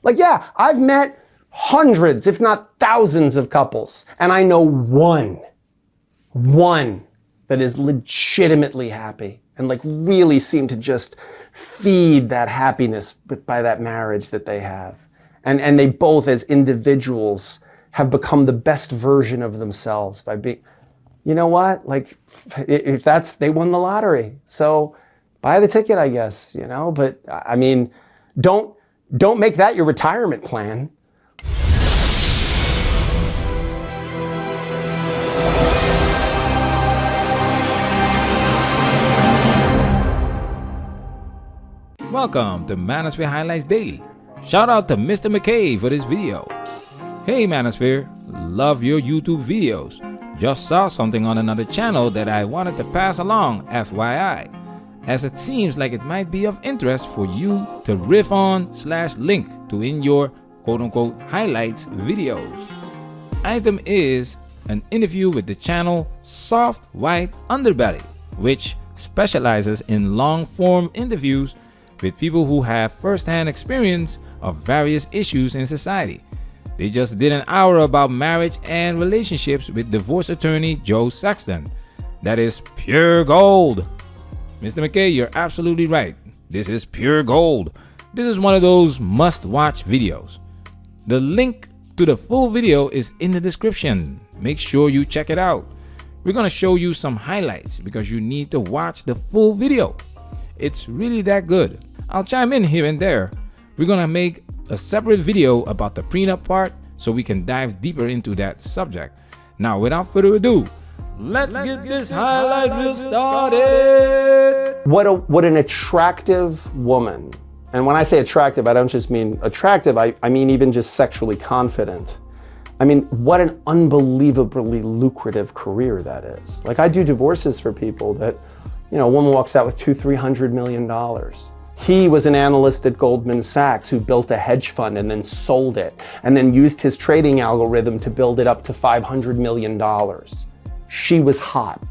Like, yeah, I've met hundreds, if not thousands of couples, and I know one that is legitimately happy and like really seem to just feed that happiness by that marriage that they have. And they both as individuals have become the best version of themselves by being, you know what? Like if that's, they won the lottery. So buy the ticket, I guess, you know, but I mean, don't make that your retirement plan. Welcome to Manosphere Highlights Daily. Shout out to Mr. McKay for this video. Hey Manosphere, love your YouTube videos. Just saw something on another channel that I wanted to pass along, FYI, as it seems like it might be of interest for you to riff on / link to in your quote-unquote highlights videos. Item is an interview with the channel Soft White Underbelly, which specializes in long-form interviews with people who have first-hand experience of various issues in society. They just did an hour about marriage and relationships with divorce attorney Joe Sexton. That is pure gold. Mr. McKay, you're absolutely right. This is pure gold. This is one of those must-watch videos. The link to the full video is in the description. Make sure you check it out. We're gonna show you some highlights because you need to watch the full video. It's really that good. I'll chime in here and there. We're gonna make a separate video about the prenup part so we can dive deeper into that subject. Now, without further ado, let's get this highlight reel started. What an attractive woman. And when I say attractive, I don't just mean attractive, I mean even just sexually confident. I mean, what an unbelievably lucrative career that is. Like I do divorces for people that, you know, a woman walks out with $200-300 million. He was an analyst at Goldman Sachs who built a hedge fund and then sold it and then used his trading algorithm to build it up to $500 million. She was hot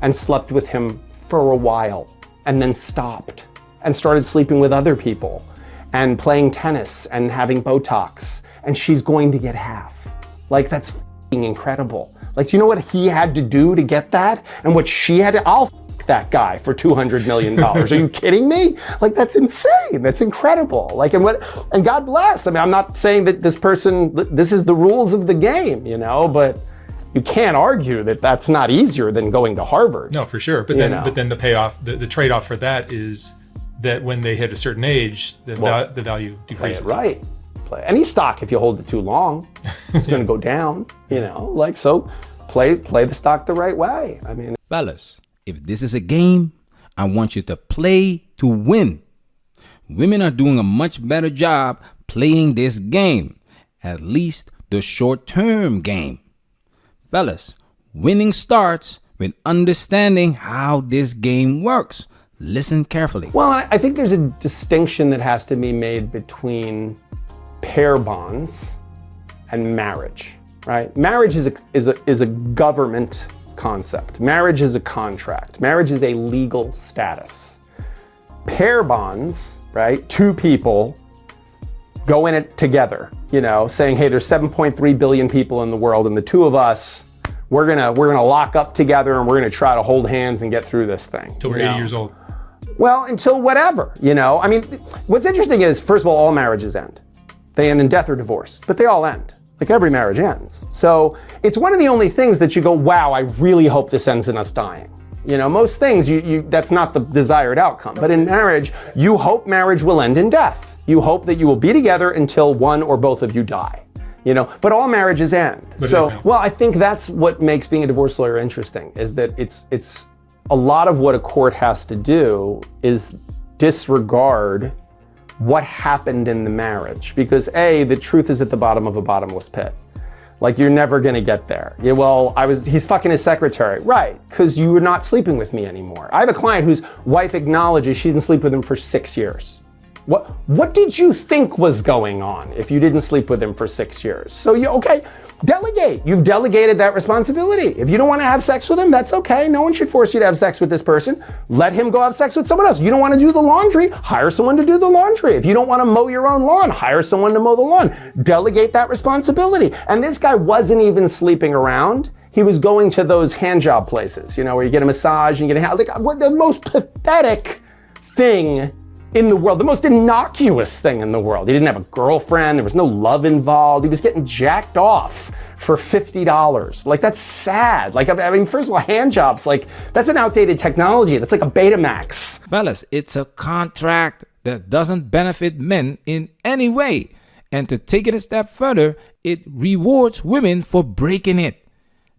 and slept with him for a while and then stopped and started sleeping with other people and playing tennis and having Botox, and she's going to get half. Like that's f***ing incredible. Like, do you know what he had to do to get that? And what she had to, I'll f*** that guy for $200 million. Are you kidding me? Like, that's insane. That's incredible. Like, and God bless. I mean, I'm not saying that this person, this is the rules of the game, you know, but you can't argue that that's not easier than going to Harvard. No, for sure. But then the payoff, the trade-off for that is that when they hit a certain age, the value decreases. Play it right. Any stock, if you hold it too long, it's going to go down, you know, like, so play the stock the right way. I mean, fellas, if this is a game, I want you to play to win. Women are doing a much better job playing this game, at least the short-term game. Fellas, winning starts with understanding how this game works. Listen carefully. Well, I think there's a distinction that has to be made between pair bonds and marriage, right? Marriage is a government concept. Marriage is a contract. Marriage is a legal status. Pair bonds, right? Two people go in it together, you know, saying, hey, there's 7.3 billion people in the world, and the two of us, we're gonna lock up together and we're gonna try to hold hands and get through this thing. Until we're 80 years old. Well, until whatever, you know. I mean, what's interesting is, first of all marriages end. They end in death or divorce, but they all end. Like every marriage ends. So it's one of the only things that you go, wow, I really hope this ends in us dying. You know, most things, that's not the desired outcome. But in marriage, you hope marriage will end in death. You hope that you will be together until one or both of you die. You know, but all marriages end. So, well, I think that's what makes being a divorce lawyer interesting, is that it's a lot of what a court has to do is disregard what happened in the marriage, because the truth is at the bottom of a bottomless pit. Like, you're never gonna get there. Yeah, well, he's fucking his secretary. Right, because you were not sleeping with me anymore. I have a client whose wife acknowledges she didn't sleep with him for 6 years. What did you think was going on if you didn't sleep with him for 6 years? So okay, Delegate. You've delegated that responsibility. If you don't want to have sex with him, that's okay. No one should force you to have sex with this person. Let him go have sex with someone else. You don't want to do the laundry, hire someone to do the laundry. If you don't want to mow your own lawn, hire someone to mow the lawn. Delegate that responsibility. And this guy wasn't even sleeping around. He was going to those hand job places, you know, where you get a massage and you get the most pathetic thing in the world, the most innocuous thing in the world. He didn't have a girlfriend. There was no love involved. He was getting jacked off for $50. Like, that's sad. Like, I mean, first of all, hand jobs, like, that's an outdated technology. That's like a Betamax. Fellas, it's a contract that doesn't benefit men in any way. And to take it a step further, it rewards women for breaking it.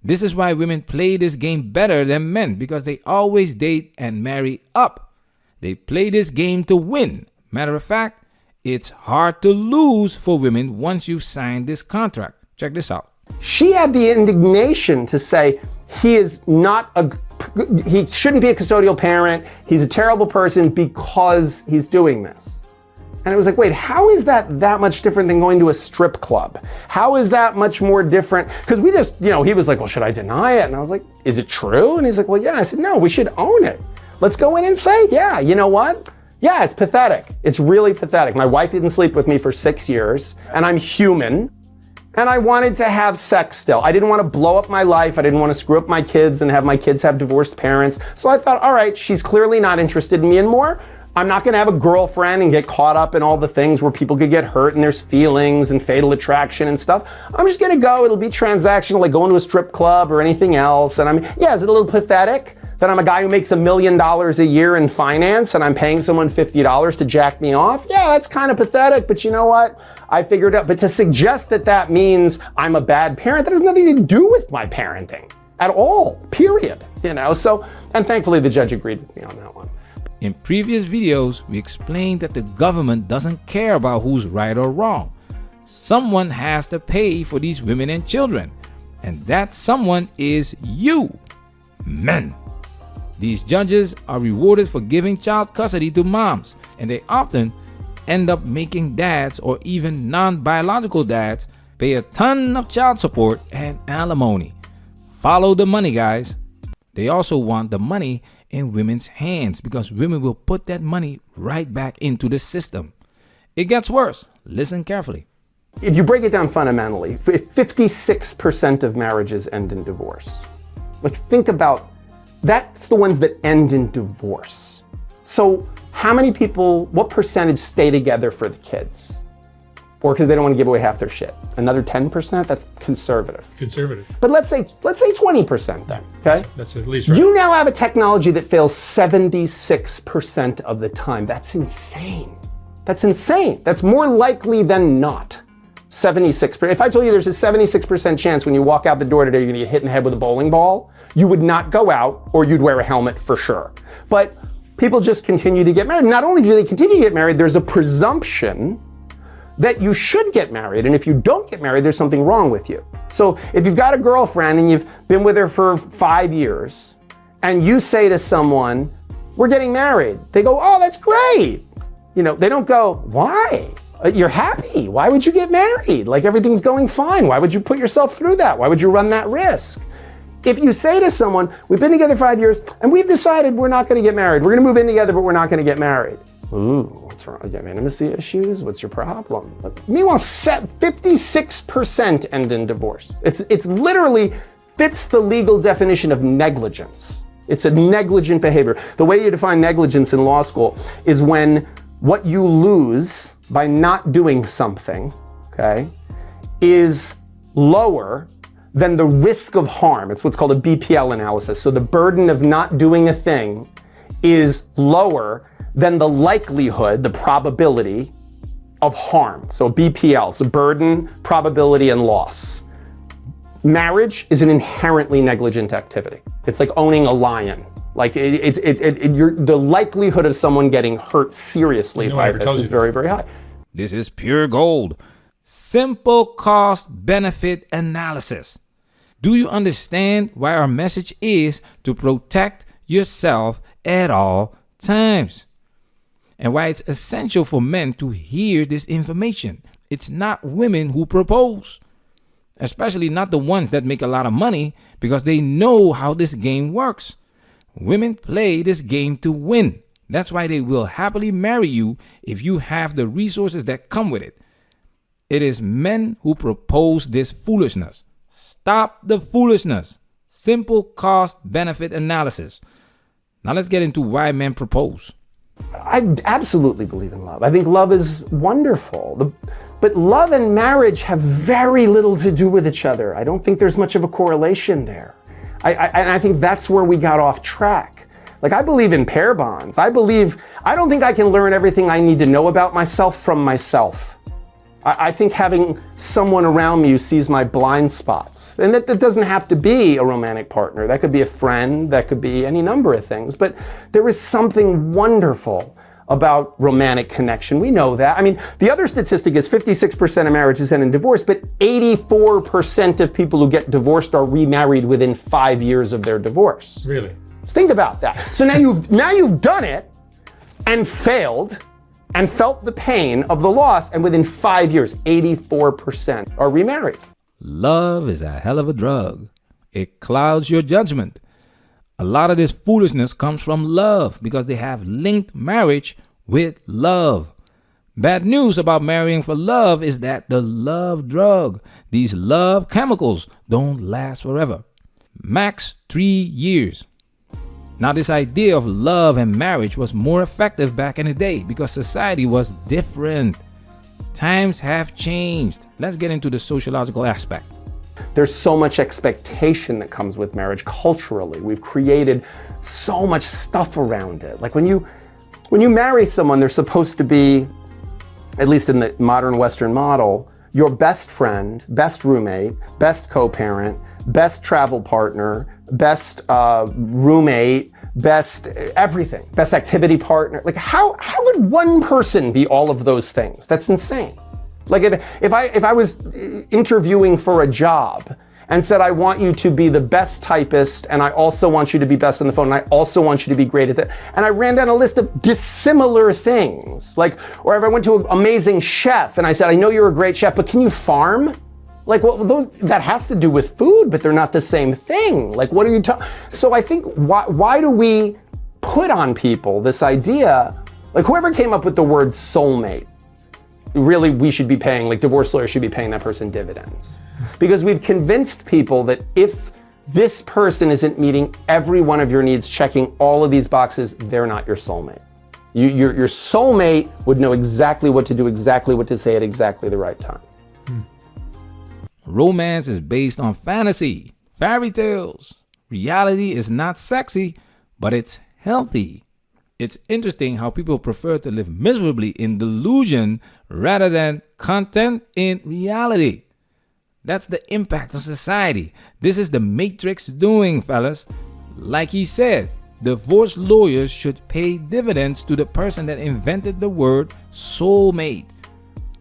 This is why women play this game better than men, because they always date and marry up. They play this game to win. Matter of fact, it's hard to lose for women once you've signed this contract. Check this out. She had the indignation to say he shouldn't be a custodial parent. He's a terrible person because he's doing this. And it was like, wait, how is that much different than going to a strip club? How is that much more different? Because we just, he was like, well, should I deny it? And I was like, is it true? And he's like, well, yeah. I said, no, we should own it. Let's go in and say, yeah, you know what? Yeah, it's pathetic. It's really pathetic. My wife didn't sleep with me for 6 years, and I'm human, and I wanted to have sex still. I didn't want to blow up my life. I didn't want to screw up my kids and have my kids have divorced parents. So I thought, all right, she's clearly not interested in me anymore. I'm not going to have a girlfriend and get caught up in all the things where people could get hurt and there's feelings and fatal attraction and stuff. I'm just going to go. It'll be transactional, like going to a strip club or anything else. And is it a little pathetic that I'm a guy who makes $1 million a year in finance and I'm paying someone $50 to jack me off? Yeah, that's kind of pathetic, but you know what? I figured out. But to suggest that means I'm a bad parent, that has nothing to do with my parenting at all, period. So, and thankfully the judge agreed with me on that one. In previous videos, we explained that the government doesn't care about who's right or wrong. Someone has to pay for these women and children, and that someone is you, men. These judges are rewarded for giving child custody to moms, and they often end up making dads or even non-biological dads pay a ton of child support and alimony. Follow the money, guys. They also want the money in women's hands because women will put that money right back into the system. It gets worse. Listen carefully. If you break it down fundamentally, 56% of marriages end in divorce. Like, think about, that's the ones that end in divorce. So how many people, what percentage stay together for the kids? Or because they don't want to give away half their shit? Another 10%? That's conservative. Conservative. But let's say 20% then, okay? That's at least right. You now have a technology that fails 76% of the time. That's insane. That's insane. That's more likely than not. 76%. If I told you there's a 76% chance when you walk out the door today you're going to get hit in the head with a bowling ball, you would not go out, or you'd wear a helmet for sure. But people just continue to get married. Not only do they continue to get married, there's a presumption that you should get married. And if you don't get married, there's something wrong with you. So if you've got a girlfriend and you've been with her for 5 years, and you say to someone, we're getting married, they go, oh, that's great. They don't go, why? You're happy. Why would you get married? Like, everything's going fine. Why would you put yourself through that? Why would you run that risk? If you say to someone, we've been together 5 years and we've decided we're not going to get married. We're going to move in together, but we're not going to get married. Ooh, what's wrong? You have intimacy issues? What's your problem? Meanwhile, 56% end in divorce. It's literally fits the legal definition of negligence. It's a negligent behavior. The way you define negligence in law school is when what you lose by not doing something, okay, is lower than the risk of harm. It's what's called a BPL analysis. So the burden of not doing a thing is lower than the likelihood, the probability of harm. So BPL, so burden, probability, and loss. Marriage is an inherently negligent activity. It's like owning a lion. Like the likelihood of someone getting hurt seriously by this is very, very high. This is pure gold. Simple cost-benefit analysis. Do you understand why our message is to protect yourself at all times? And why it's essential for men to hear this information. It's not women who propose. especially not the ones that make a lot of money, because they know how this game works. Women play this game to win. That's why they will happily marry you if you have the resources that come with it. It is men who propose this foolishness. Stop the foolishness. Simple cost-benefit analysis. Now let's get into why men propose. I absolutely believe in love. I think love is wonderful. But love and marriage have very little to do with each other. I don't think there's much of a correlation there. And I think that's where we got off track. Like, I believe in pair bonds. I don't think I can learn everything I need to know about myself from myself. I think having someone around me who sees my blind spots, and that doesn't have to be a romantic partner. That could be a friend, that could be any number of things. But there is something wonderful about romantic connection. We know that. I mean, the other statistic is 56% of marriages end in divorce, but 84% of people who get divorced are remarried within 5 years of their divorce. Really? Let's think about that. So now you've done it and failed and felt the pain of the loss, and within 5 years, 84% are remarried. Love is a hell of a drug. It clouds your judgment. A lot of this foolishness comes from love because they have linked marriage with love. Bad news about marrying for love is that the love drug, these love chemicals, don't last forever. Max 3 years. Now, this idea of love and marriage was more effective back in the day because society was different. Times have changed. Let's get into the sociological aspect. There's so much expectation that comes with marriage culturally. We've created so much stuff around it. Like when you marry someone, they're supposed to be, at least in the modern Western model, your best friend, best roommate, best co-parent, best travel partner, best roommate, best everything, best activity partner. Like how would one person be all of those things? That's insane. Like if I was interviewing for a job and said, I want you to be the best typist, and I also want you to be best on the phone, and I also want you to be great at that, and I ran down a list of dissimilar things, like, or if I went to an amazing chef and I said, I know you're a great chef, but can you farm? Like, well, that has to do with food, but they're not the same thing. Like, what are you talking? So I think, why do we put on people this idea, like whoever came up with the word soulmate, really we should be paying, like divorce lawyers should be paying that person dividends. Because we've convinced people that if this person isn't meeting every one of your needs, checking all of these boxes, they're not your soulmate. Your soulmate would know exactly what to do, exactly what to say at exactly the right time. Romance is based on fantasy, fairy tales. Reality is not sexy, but it's healthy. It's interesting how people prefer to live miserably in delusion rather than content in reality. That's the impact of society. This is the Matrix doing, fellas. Like he said, divorce lawyers should pay dividends to the person that invented the word soulmate.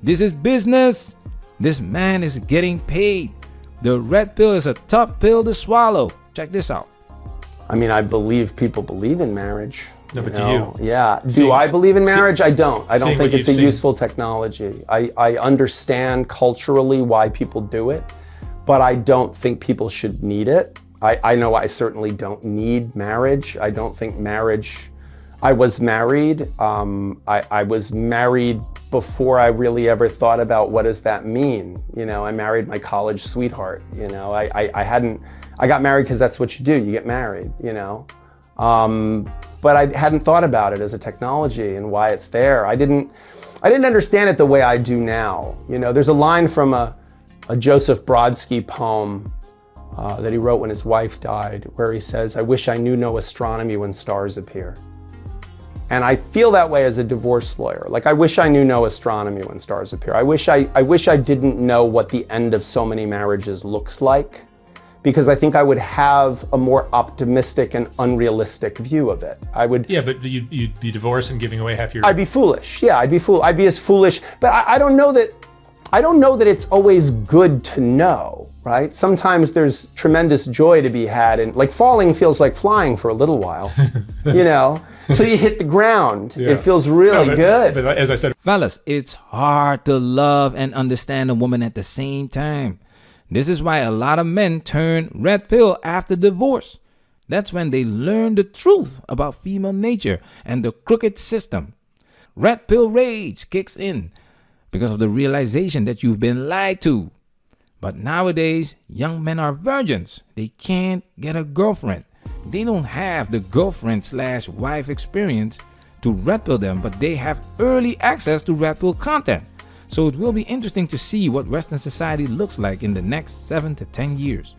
This is business. This man is getting paid. The red pill is a tough pill to swallow. Check this out. I mean, I believe people believe in marriage. No, but do you? Yeah. Do I believe in marriage? I don't. I don't think it's a seen. useful technology. I understand culturally why people do it, but I don't think people should need it. I know I certainly don't need marriage. I don't think marriage, I was married. I was married before I really ever thought about what does that mean. You know, I married my college sweetheart. You know, I got married because that's what you do. You get married, you know. But I hadn't thought about it as a technology and why it's there. I didn't understand it the way I do now. You know, there's a line from a Joseph Brodsky poem that he wrote when his wife died, where he says, I wish I knew no astronomy when stars appear. And I feel that way as a divorce lawyer. Like, I wish I knew no astronomy when stars appear. I wish I didn't know what the end of so many marriages looks like, because I think I would have a more optimistic and unrealistic view of it. I would. Yeah, but you'd be divorced and giving away half your. I'd be foolish. Yeah, I'd be as foolish. But I don't know that it's always good to know, right? Sometimes there's tremendous joy to be had, and like falling feels like flying for a little while, you know. Till you hit the ground, yeah. It feels really good. But as I said, fellas, it's hard to love and understand a woman at the same time. This is why a lot of men turn red pill after divorce. That's when they learn the truth about female nature and the crooked system. Red pill rage kicks in because of the realization that you've been lied to. But nowadays, young men are virgins. They can't get a girlfriend. They don't have the girlfriend/wife experience to red pill them, but they have early access to red pill content. So it will be interesting to see what Western society looks like in the next 7 to 10 years.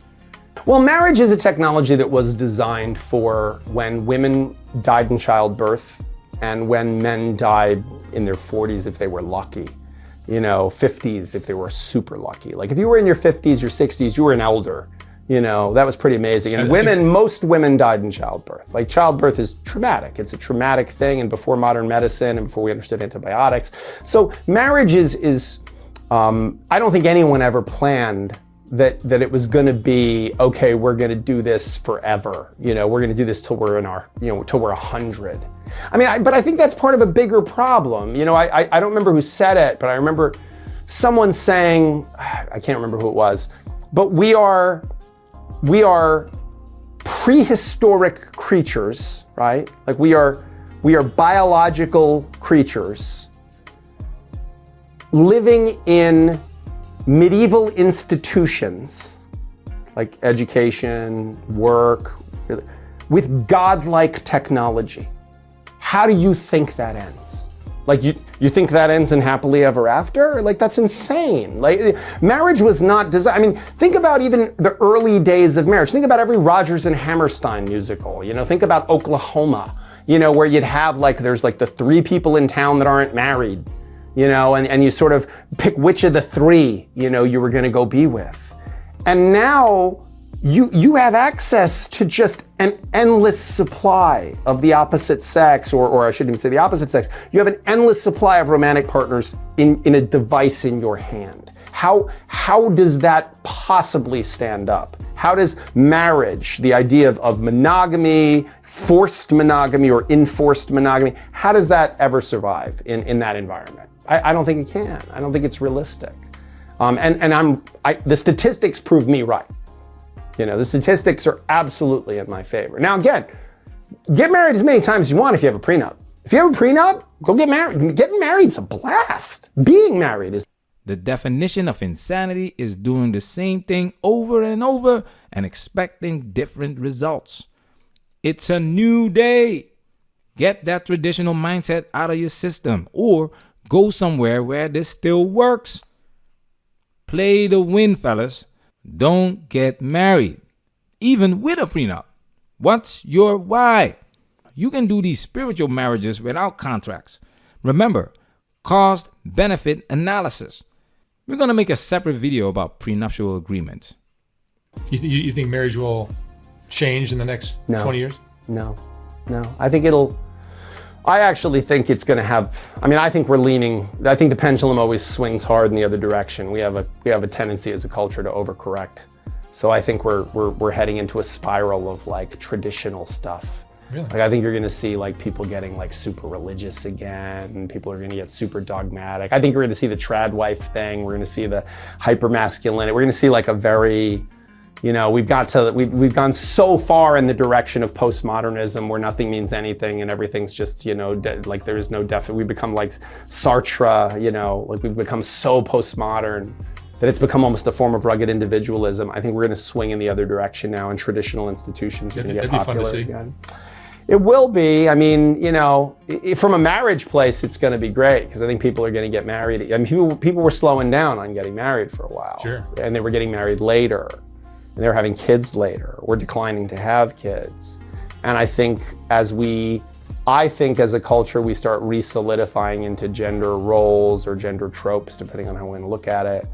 Well, marriage is a technology that was designed for when women died in childbirth and when men died in their 40s if they were lucky. 50s if they were super lucky. Like if you were in your 50s, your 60s, you were an elder. That was pretty amazing. And most women died in childbirth. Like childbirth is traumatic. It's a traumatic thing. And before modern medicine and before we understood antibiotics. So marriage is I don't think anyone ever planned that it was going to be, okay, we're going to do this forever. We're going to do this till we're till we're 100. But I think that's part of a bigger problem. I don't remember who said it, but I remember someone saying, I can't remember who it was, but we are prehistoric creatures, right? Like we are biological creatures living in medieval institutions like education, work, with godlike technology. How do you think that ends? Like you think that ends in happily ever after? Like that's insane. Like marriage was not designed. Think about even the early days of marriage. Think about every Rodgers and Hammerstein musical. Think about Oklahoma. Where you'd have there's the 3 people in town that aren't married. And you sort of pick which of the 3 you were going to go be with. And now you have access to just an endless supply of the opposite sex, or I shouldn't even say the opposite sex. You have an endless supply of romantic partners in a device in your hand. How does that possibly stand up? How does marriage, the idea of monogamy, forced monogamy or enforced monogamy, how does that ever survive in that environment? I don't think it can. I don't think it's realistic. The statistics prove me right. The statistics are absolutely in my favor. Now, again, get married as many times as you want if you have a prenup. If you have a prenup, go get married. Getting married is a blast. Being married is. The definition of insanity is doing the same thing over and over and expecting different results. It's a new day. Get that traditional mindset out of your system or go somewhere where this still works. Play the win, fellas. Don't get married, even with a prenup. What's your why? You can do these spiritual marriages without contracts. Remember, cost-benefit analysis. We're going to make a separate video about prenuptial agreements. You think marriage will change in the next 20 years? No. I actually think it's going to have, I think the pendulum always swings hard in the other direction. We have a tendency as a culture to overcorrect. So I think we're heading into a spiral of traditional stuff. Really? I think you're going to see people getting super religious again. People are going to get super dogmatic. I think we're going to see the trad wife thing. We're going to see the hyper-masculinity. We're going to see a very, we've gone so far in the direction of postmodernism where nothing means anything and everything's just, there is no definite. We become like Sartre, we've become so postmodern that it's become almost a form of rugged individualism. I think we're going to swing in the other direction now, and traditional institutions are going to get popular again. It will be. From a marriage place, it's going to be great because I think people are going to get married. People were slowing down on getting married for a while. Sure. And they were getting married later. And they were having kids later. We're declining to have kids. And I think as a culture, we start re-solidifying into gender roles or gender tropes, depending on how we want to look at it,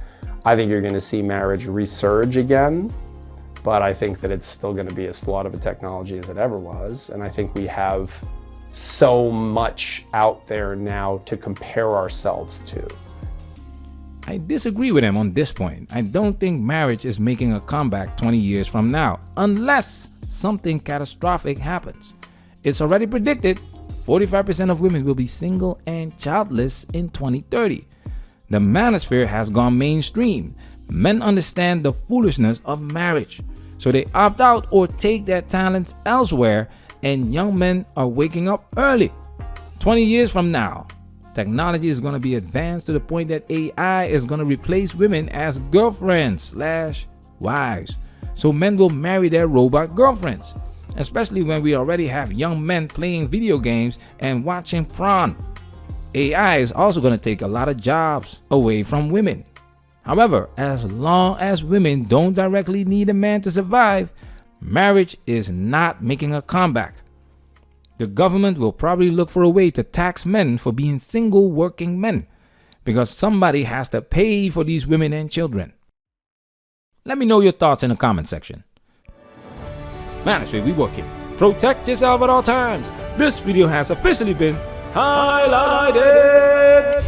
I think you're going to see marriage resurge again. But I think that it's still going to be as flawed of a technology as it ever was. And I think we have so much out there now to compare ourselves to. I disagree with him on this point. I don't think marriage is making a comeback 20 years from now, unless something catastrophic happens. It's already predicted 45% of women will be single and childless in 2030. The manosphere has gone mainstream. men understand the foolishness of marriage, so they opt out or take their talents elsewhere, and young men are waking up early. 20 years from now, technology is going to be advanced to the point that AI is going to replace women as girlfriends/wives. So men will marry their robot girlfriends, especially when we already have young men playing video games and watching porn. AI is also going to take a lot of jobs away from women. However, as long as women don't directly need a man to survive, marriage is not making a comeback. The government will probably look for a way to tax men for being single working men, because somebody has to pay for these women and children. Let me know your thoughts in the comment section. Manosphere, we working. Protect yourself at all times. This video has officially been highlighted.